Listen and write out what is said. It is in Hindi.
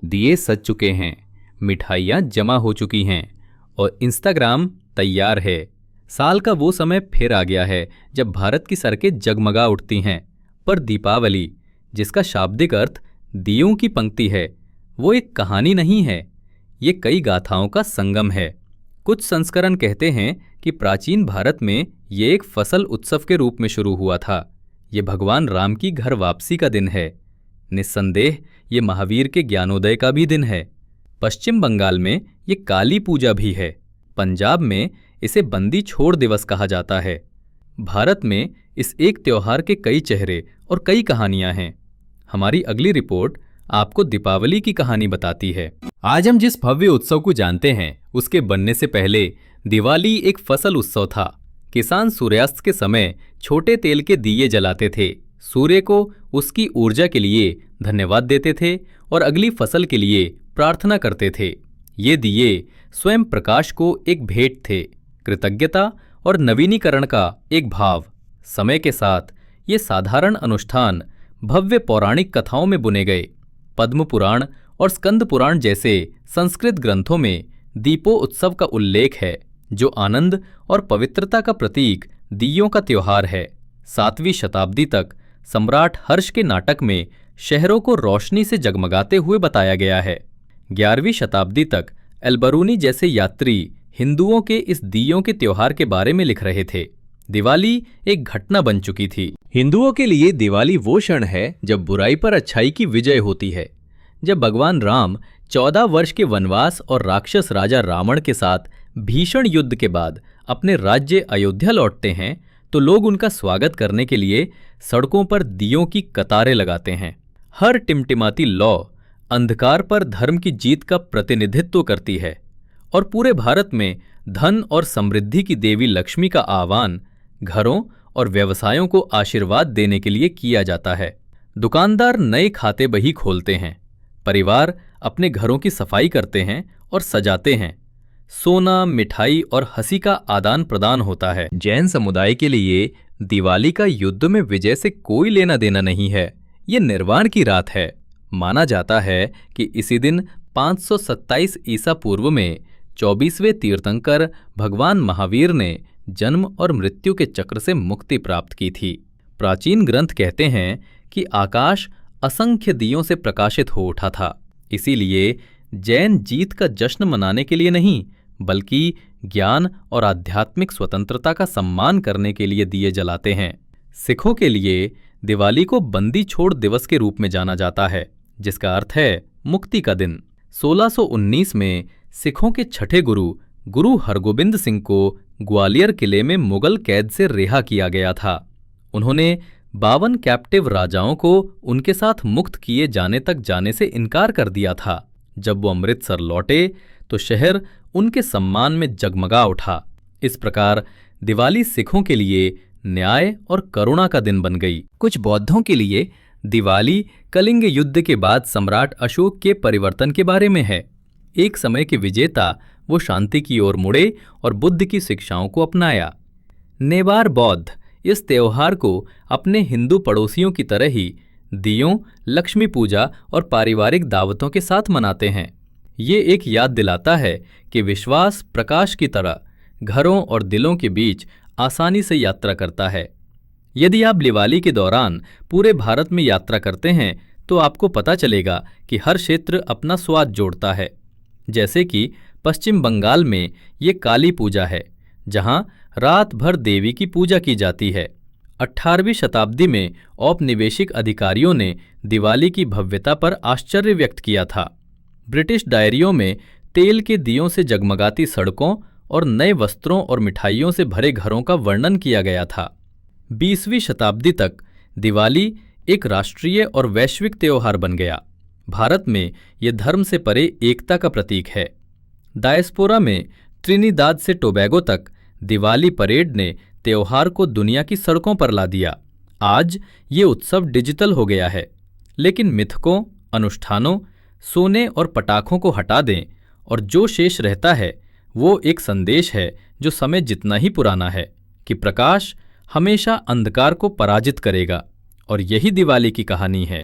दिए सज चुके हैं, मिठाइयाँ जमा हो चुकी हैं और इंस्टाग्राम तैयार है। साल का वो समय फिर आ गया है जब भारत की सड़कें जगमगा उठती हैं। पर दीपावली, जिसका शाब्दिक अर्थ दियों की पंक्ति है, वो एक कहानी नहीं है, ये कई गाथाओं का संगम है। कुछ संस्करण कहते हैं कि प्राचीन भारत में ये एक फसल उत्सव के रूप में शुरू हुआ था। ये भगवान राम की घर वापसी का दिन है। निस्संदेह ये महावीर के ज्ञानोदय का भी दिन है। पश्चिम बंगाल में ये काली पूजा भी है। पंजाब में इसे बंदी छोड़ दिवस कहा जाता है। भारत में इस एक त्योहार के कई चेहरे और कई कहानियां हैं। हमारी अगली रिपोर्ट आपको दीपावली की कहानी बताती है। आज हम जिस भव्य उत्सव को जानते हैं, उसके बनने से पहले दिवाली एक फसल उत्सव था। किसान सूर्यास्त के समय छोटे तेल के दिए जलाते थे, सूर्य को उसकी ऊर्जा के लिए धन्यवाद देते थे और अगली फसल के लिए प्रार्थना करते थे। ये दिए स्वयं प्रकाश को एक भेंट थे, कृतज्ञता और नवीनीकरण का एक भाव। समय के साथ ये साधारण अनुष्ठान भव्य पौराणिक कथाओं में बुने गए। पद्म पुराण और स्कंद पुराण जैसे संस्कृत ग्रंथों में दीपो उत्सव का उल्लेख है, जो आनंद और पवित्रता का प्रतीक दियों का त्योहार है। 7वीं शताब्दी तक सम्राट हर्ष के नाटक में शहरों को रोशनी से जगमगाते हुए बताया गया है। 11वीं शताब्दी तक एल्बरूनी जैसे यात्री हिंदुओं के इस दियों के त्योहार के बारे में लिख रहे थे। दिवाली एक घटना बन चुकी थी। हिंदुओं के लिए दिवाली वो क्षण है जब बुराई पर अच्छाई की विजय होती है। जब भगवान राम 14 वर्ष के वनवास और राक्षस राजा रावण के साथ भीषण युद्ध के बाद अपने राज्य अयोध्या लौटते हैं, तो लोग उनका स्वागत करने के लिए सड़कों पर दियों की कतारें लगाते हैं। हर टिमटिमाती लौ अंधकार पर धर्म की जीत का प्रतिनिधित्व करती है और पूरे भारत में धन और समृद्धि की देवी लक्ष्मी का आह्वान घरों और व्यवसायों को आशीर्वाद देने के लिए किया जाता है। दुकानदार नए खाते बही खोलते हैं, परिवार अपने घरों की सफाई करते हैं और सजाते हैं। सोना, मिठाई और हंसी का आदान प्रदान होता है। जैन समुदाय के लिए दिवाली का युद्ध में विजय से कोई लेना देना नहीं है, ये निर्वाण की रात है। माना जाता है कि इसी दिन 527 ईसा पूर्व में 24वें तीर्थंकर भगवान महावीर ने जन्म और मृत्यु के चक्र से मुक्ति प्राप्त की थी। प्राचीन ग्रंथ कहते हैं कि आकाश असंख्य दियों से प्रकाशित हो उठा था। इसीलिए जैन जीत का जश्न मनाने के लिए नहीं, बल्कि ज्ञान और आध्यात्मिक स्वतंत्रता का सम्मान करने के लिए दिए जलाते हैं। सिखों के लिए दिवाली को बंदी छोड़ दिवस के रूप में जाना जाता है, जिसका अर्थ है मुक्ति का दिन। 1619 में सिखों के छठे गुरु हरगोबिंद सिंह को ग्वालियर किले में मुगल कैद से रिहा किया गया था। उन्होंने 52 कैप्टिव राजाओं को उनके साथ मुक्त किए जाने तक जाने से इनकार कर दिया था। जब वो अमृतसर लौटे तो शहर उनके सम्मान में जगमगा उठा। इस प्रकार दिवाली सिखों के लिए न्याय और करुणा का दिन बन गई। कुछ बौद्धों के लिए दिवाली कलिंग युद्ध के बाद सम्राट अशोक के परिवर्तन के बारे में है। एक समय के विजेता वो शांति की ओर मुड़े और बुद्ध की शिक्षाओं को अपनाया। नेवार बौद्ध इस त्योहार को अपने हिंदू पड़ोसियों की तरह ही दियों, लक्ष्मी पूजा और पारिवारिक दावतों के साथ मनाते हैं। ये एक याद दिलाता है कि विश्वास प्रकाश की तरह घरों और दिलों के बीच आसानी से यात्रा करता है। यदि आप दिवाली के दौरान पूरे भारत में यात्रा करते हैं तो आपको पता चलेगा कि हर क्षेत्र अपना स्वाद जोड़ता है। जैसे कि पश्चिम बंगाल में ये काली पूजा है, जहां रात भर देवी की पूजा की जाती है। 18वीं शताब्दी में औपनिवेशिक अधिकारियों ने दिवाली की भव्यता पर आश्चर्य व्यक्त किया था। ब्रिटिश डायरियों में तेल के दियों से जगमगाती सड़कों और नए वस्त्रों और मिठाइयों से भरे घरों का वर्णन किया गया था। 20वीं शताब्दी तक दिवाली एक राष्ट्रीय और वैश्विक त्योहार बन गया। भारत में यह धर्म से परे एकता का प्रतीक है। डायस्पोरा में ट्रिनिदाद से टोबैगो तक दिवाली परेड ने त्योहार को दुनिया की सड़कों पर ला दिया। आज ये उत्सव डिजिटल हो गया है, लेकिन मिथकों, अनुष्ठानों, सोने और पटाखों को हटा दें और जो शेष रहता है वो एक संदेश है जो समय जितना ही पुराना है कि प्रकाश हमेशा अंधकार को पराजित करेगा। और यही दिवाली की कहानी है।